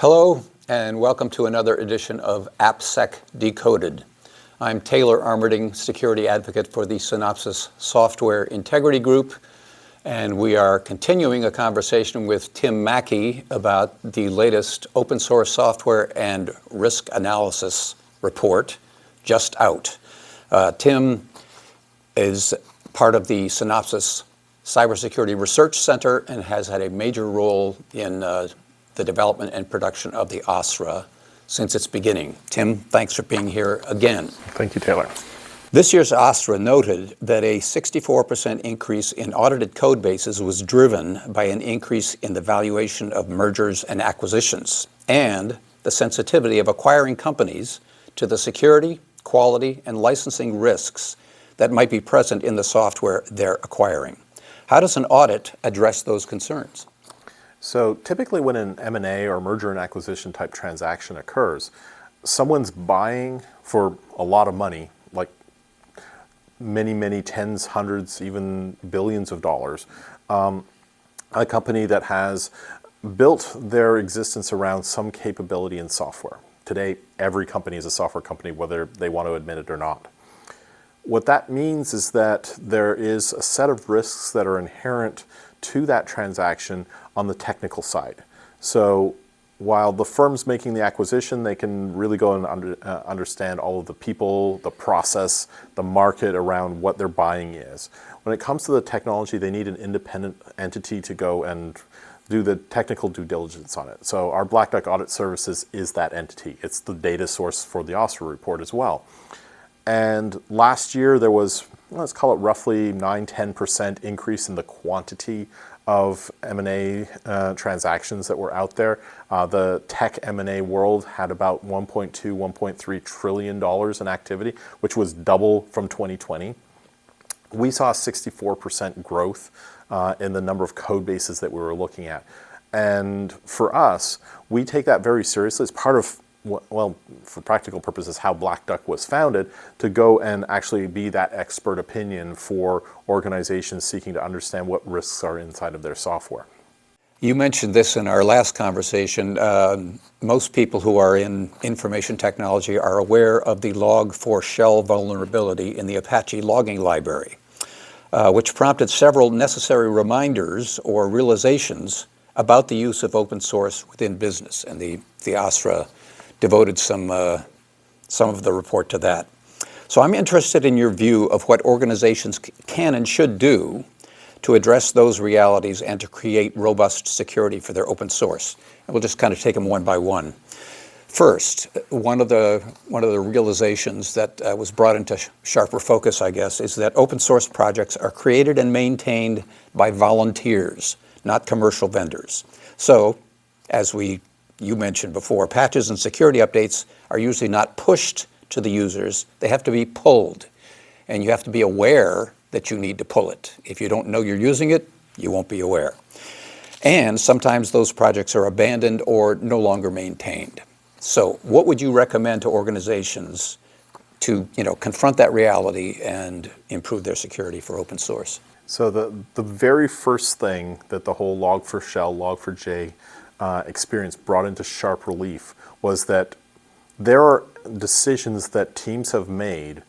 Hello, and welcome to another edition of AppSec Decoded. I'm Taylor Armerding, security advocate for the Synopsys Software Integrity Group, and we are continuing a conversation with Tim Mackey about the latest open source software and risk analysis report just out. Tim is part of the Synopsys Cybersecurity Research Center and has had a major role in the development and production of the OSRA since its beginning. Tim, thanks for being here again. Thank you, Taylor. This year's OSRA noted that a 64% increase in audited code bases was driven by an increase in the valuation of mergers and acquisitions and the sensitivity of acquiring companies to the security, quality, and licensing risks that might be present in the software they're acquiring. How does an audit address those concerns? So typically when an M&A or merger and acquisition type transaction occurs, someone's buying for a lot of money, like many tens, hundreds, even billions of dollars, a company that has built their existence around some capability in software. Today, every company is a software company, whether they want to admit it or not. What that means is that there is a set of risks that are inherent to that transaction on the technical side. So while the firm's making the acquisition, they can really go and understand all of the people, the process, the market around what they're buying is. When it comes to the technology, they need an independent entity to go and do the technical due diligence on it. So our Black Duck Audit Services is that entity. It's the data source for the OSRA report as well. And last year there was, let's call it roughly 9-10% increase in the quantity of M&A transactions that were out there. The tech M&A world had about $1.2, $1.3 trillion in activity, which was double from 2020. We saw 64% growth in the number of code bases that we were looking at. And for us, we take that very seriously. It's part of, well, for practical purposes, how Black Duck was founded, to go and actually be that expert opinion for organizations seeking to understand what risks are inside of their software. You mentioned this in our last conversation. Most people who are in information technology are aware of the log4shell vulnerability in the Apache logging library, which prompted several necessary reminders or realizations about the use of open source within business, and the OSRA devoted some of the report to that. So I'm interested in your view of what organizations can and should do to address those realities and to create robust security for their open source. And we'll just kind of take them one by one. First, one of the realizations that was brought into sharper focus, I guess, is that open source projects are created and maintained by volunteers, not commercial vendors. So, as you mentioned before, patches and security updates are usually not pushed to the users. They have to be pulled, and you have to be aware that you need to pull it. If you don't know you're using it, you won't be aware. And sometimes those projects are abandoned or no longer maintained. So what would you recommend to organizations to confront that reality and improve their security for open source? So the very first thing that the whole log4shell, log4j experience brought into sharp relief was that there are decisions that teams have made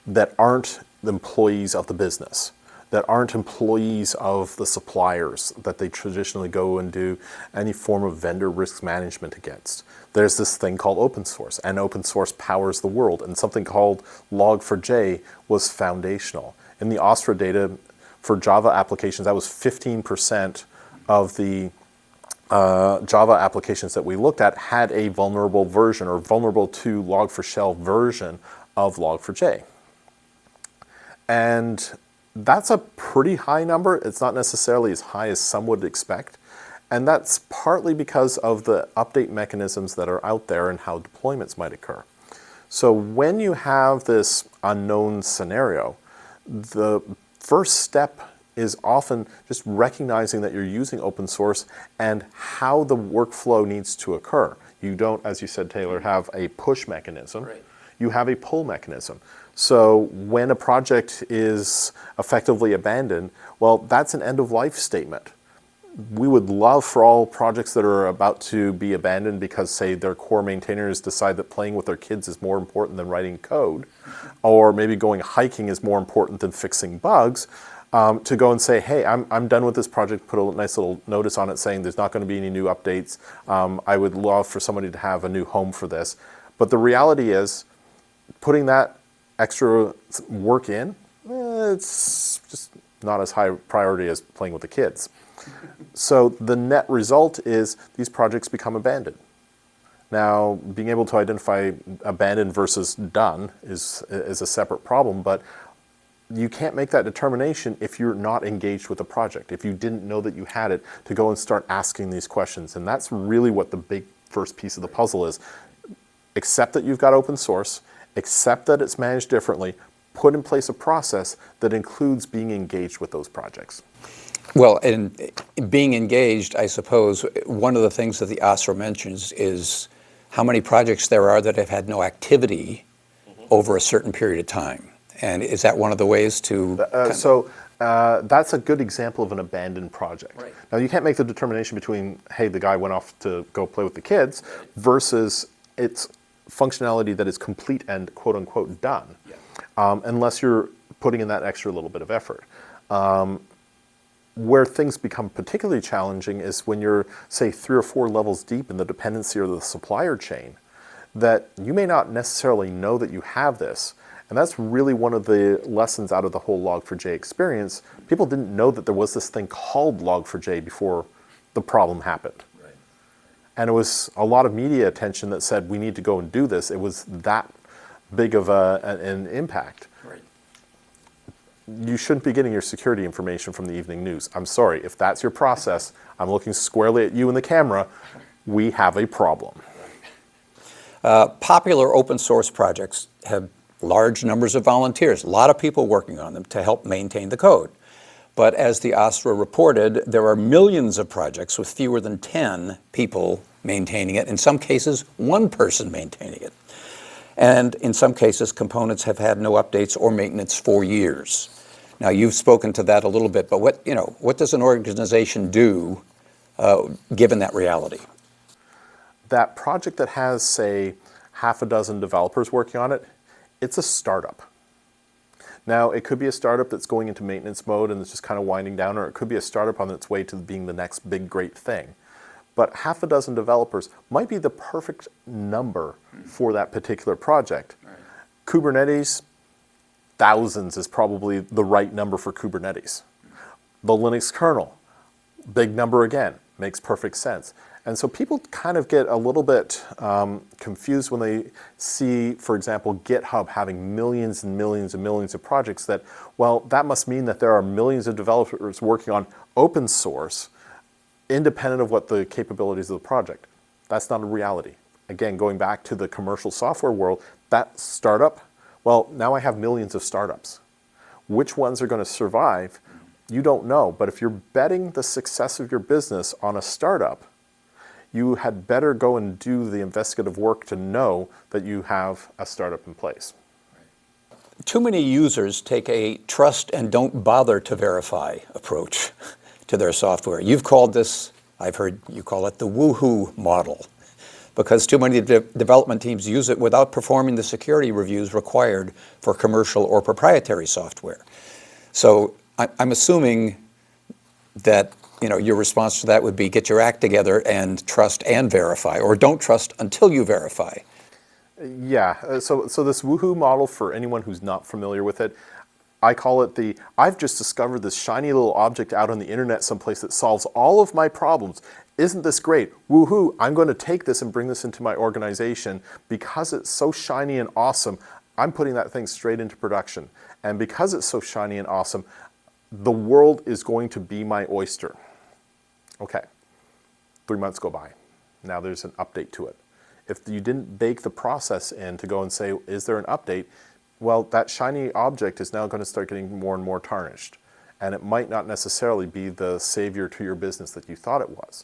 that aren't the employees of the business, that aren't employees of the suppliers that they traditionally go and do any form of vendor risk management against. There's this thing called open source, and open source powers the world, and something called log4j was foundational. In the OSRA data for Java applications, that was 15% of the Java applications that we looked at had a vulnerable version or vulnerable to log4shell version of log4j. And that's a pretty high number. It's not necessarily as high as some would expect. And that's partly because of the update mechanisms that are out there and how deployments might occur. So when you have this unknown scenario, the first step is often just recognizing that you're using open source and how the workflow needs to occur. You don't, as you said, Taylor, have a push mechanism. Right. You have a pull mechanism. So when a project is effectively abandoned, well, that's an end-of-life statement. We would love for all projects that are about to be abandoned because, say, their core maintainers decide that playing with their kids is more important than writing code, or maybe going hiking is more important than fixing bugs, to go and say, hey, I'm done with this project, put a nice little notice on it saying there's not going to be any new updates. I would love for somebody to have a new home for this. But the reality is, putting that extra work in, it's just not as high priority as playing with the kids. So the net result is these projects become abandoned. Now, being able to identify abandoned versus done is a separate problem, but you can't make that determination if you're not engaged with the project, if you didn't know that you had it, to go and start asking these questions. And that's really what the big first piece of the puzzle is. Accept that you've got open source, accept that it's managed differently, put in place a process that includes being engaged with those projects. Well, in being engaged, I suppose, one of the things that the OSRA mentions is how many projects there are that have had no activity over a certain period of time. And is that one of the ways to... That's a good example of an abandoned project. Right. Now, you can't make the determination between, hey, the guy went off to go play with the kids, versus its functionality that is complete and quote-unquote done, unless you're putting in that extra little bit of effort. Where things become particularly challenging is when you're, say, 3 or 4 levels deep in the dependency or the supplier chain, that you may not necessarily know that you have this. And that's really one of the lessons out of the whole Log4j experience. People didn't know that there was this thing called Log4j before the problem happened. Right. And it was a lot of media attention that said, we need to go and do this. It was that big of an impact. Right. You shouldn't be getting your security information from the evening news. I'm sorry, if that's your process, I'm looking squarely at you in the camera, we have a problem. Popular open source projects have large numbers of volunteers, a lot of people working on them to help maintain the code. But as the OSRA reported, there are millions of projects with fewer than 10 people maintaining it, in some cases, 1 person maintaining it. And in some cases, components have had no updates or maintenance for years. Now, you've spoken to that a little bit, but what does an organization do given that reality? That project that has, say, half a dozen developers working on it, it's a startup. Now, it could be a startup that's going into maintenance mode and it's just kind of winding down, or it could be a startup on its way to being the next big, great thing. But half a dozen developers might be the perfect number for that particular project. Right. Kubernetes, thousands is probably the right number for Kubernetes. The Linux kernel, big number again, makes perfect sense. And so people kind of get a little bit confused when they see, for example, GitHub having millions and millions and millions of projects that, well, that must mean that there are millions of developers working on open source, independent of what the capabilities of the project. That's not a reality. Again, going back to the commercial software world, that startup, well, now I have millions of startups. Which ones are going to survive? You don't know. But if you're betting the success of your business on a startup, you had better go and do the investigative work to know that you have a startup in place. Too many users take a trust and don't bother to verify approach to their software. You've called this, I've heard you call it the woohoo model, because too many development teams use it without performing the security reviews required for commercial or proprietary software. So I'm assuming that your response to that would be get your act together and trust and verify, or don't trust until you verify. Yeah, so this woohoo model, for anyone who's not familiar with it, I call it I've just discovered this shiny little object out on the internet someplace that solves all of my problems. Isn't this great? Woohoo, I'm going to take this and bring this into my organization. Because it's so shiny and awesome, I'm putting that thing straight into production. And because it's so shiny and awesome, the world is going to be my oyster. Okay, 3 months go by. Now there's an update to it. If you didn't bake the process in to go and say, is there an update? Well, that shiny object is now going to start getting more and more tarnished. And it might not necessarily be the savior to your business that you thought it was.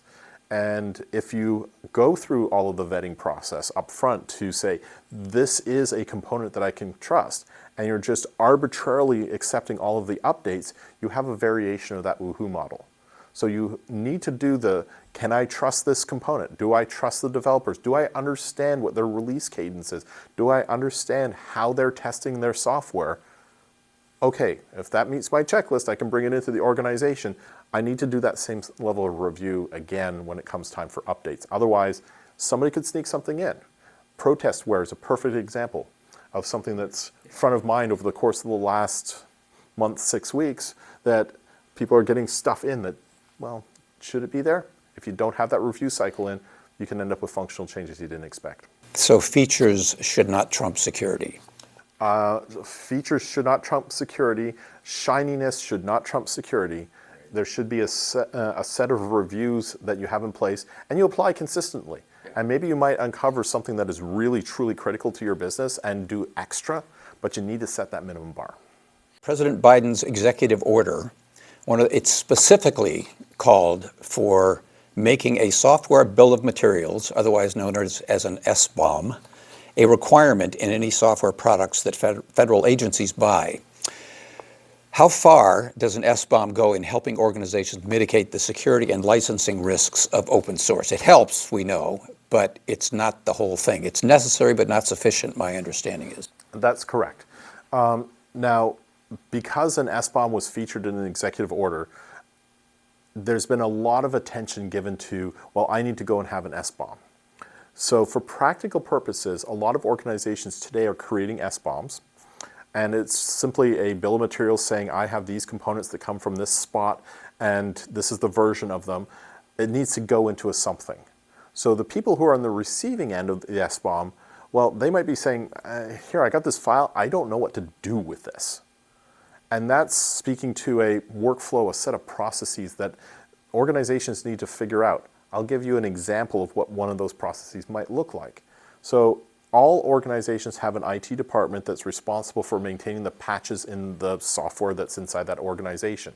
And if you go through all of the vetting process up front to say, this is a component that I can trust, and you're just arbitrarily accepting all of the updates, you have a variation of that woohoo model. So you need to do the, can I trust this component? Do I trust the developers? Do I understand what their release cadence is? Do I understand how they're testing their software? Okay, if that meets my checklist, I can bring it into the organization. I need to do that same level of review again when it comes time for updates. Otherwise, somebody could sneak something in. Protestware is a perfect example of something that's front of mind over the course of the last month, 6 weeks, that people are getting stuff in that, well, should it be there? If you don't have that review cycle in, you can end up with functional changes you didn't expect. So features should not trump security. Features should not trump security. Shininess should not trump security. There should be a set of reviews that you have in place, and you apply consistently. And maybe you might uncover something that is really, truly critical to your business and do extra, but you need to set that minimum bar. President Biden's executive order, it's specifically called for making a software bill of materials, otherwise known as an SBOM, a requirement in any software products that federal agencies buy. How far does an SBOM go in helping organizations mitigate the security and licensing risks of open source? It helps, we know, but it's not the whole thing. It's necessary but not sufficient, my understanding is. That's correct. Now, because an SBOM was featured in an executive order, there's been a lot of attention given to, well, I need to go and have an SBOM. So for practical purposes, a lot of organizations today are creating SBOMs, and it's simply a bill of materials saying, I have these components that come from this spot, and this is the version of them. It needs to go into a something. So the people who are on the receiving end of the SBOM, well, they might be saying, here, I got this file, I don't know what to do with this. And that's speaking to a workflow, a set of processes that organizations need to figure out. I'll give you an example of what one of those processes might look like. So all organizations have an IT department that's responsible for maintaining the patches in the software that's inside that organization.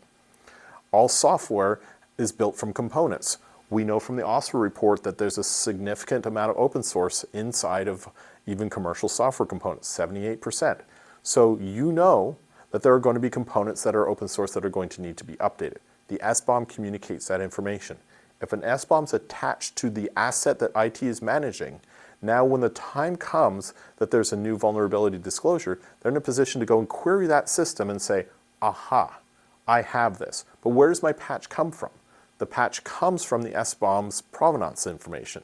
All software is built from components. We know from the OSRA report that there's a significant amount of open source inside of even commercial software components, 78%. So you know that there are going to be components that are open source that are going to need to be updated. The SBOM communicates that information. If an SBOM is attached to the asset that IT is managing, now when the time comes that there's a new vulnerability disclosure, they're in a position to go and query that system and say, aha, I have this. But where does my patch come from? The patch comes from the SBOM's provenance information.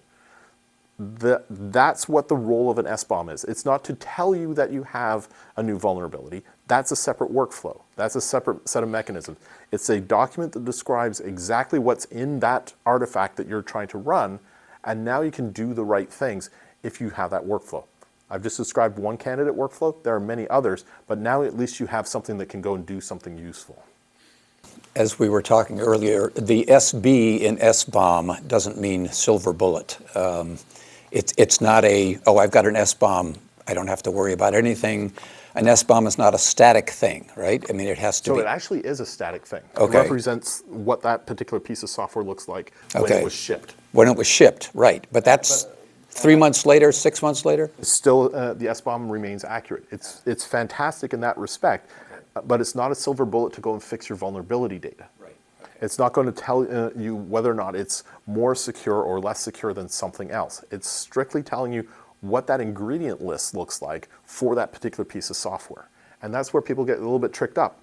That's what the role of an SBOM is. It's not to tell you that you have a new vulnerability. That's a separate workflow. That's a separate set of mechanisms. It's a document that describes exactly what's in that artifact that you're trying to run, and now you can do the right things if you have that workflow. I've just described one candidate workflow. There are many others, but now at least you have something that can go and do something useful. As we were talking earlier, the SB in SBOM doesn't mean silver bullet. It's not I've got an SBOM, I don't have to worry about anything. An SBOM is not a static thing, right? I mean, it has to be. So it actually is a static thing. Okay. It represents what that particular piece of software looks like when it was shipped. When it was shipped, right. But that's 3 months later, 6 months later? Still, the SBOM remains accurate. It's fantastic in that respect, but it's not a silver bullet to go and fix your vulnerability data. Right. Okay. It's not going to tell you whether or not it's more secure or less secure than something else. It's strictly telling you what that ingredient list looks like for that particular piece of software. And that's where people get a little bit tricked up.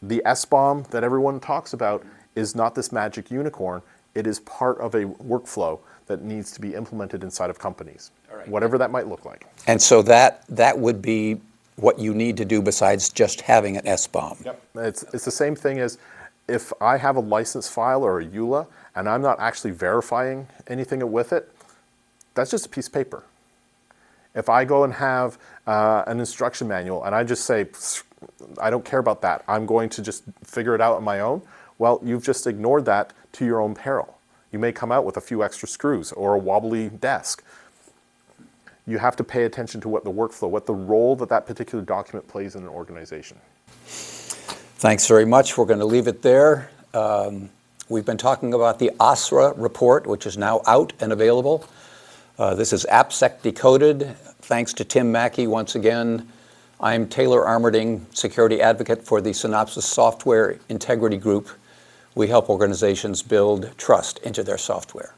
The SBOM that everyone talks about is not this magic unicorn. It is part of a workflow that needs to be implemented inside of companies, whatever that might look like. And so that would be what you need to do besides just having an SBOM. Yep. It's the same thing as if I have a license file or a EULA and I'm not actually verifying anything with it, that's just a piece of paper. If I go and have an instruction manual and I just say, I don't care about that, I'm going to just figure it out on my own, well, you've just ignored that to your own peril. You may come out with a few extra screws or a wobbly desk. You have to pay attention to what the workflow, what the role that particular document plays in an organization. Thanks very much. We're going to leave it there. We've been talking about the OSRA report, which is now out and available. This is AppSec Decoded. Thanks to Tim Mackey once again. I'm Taylor Armerding, security advocate for the Synopsys Software Integrity Group. we help organizations build trust into their software.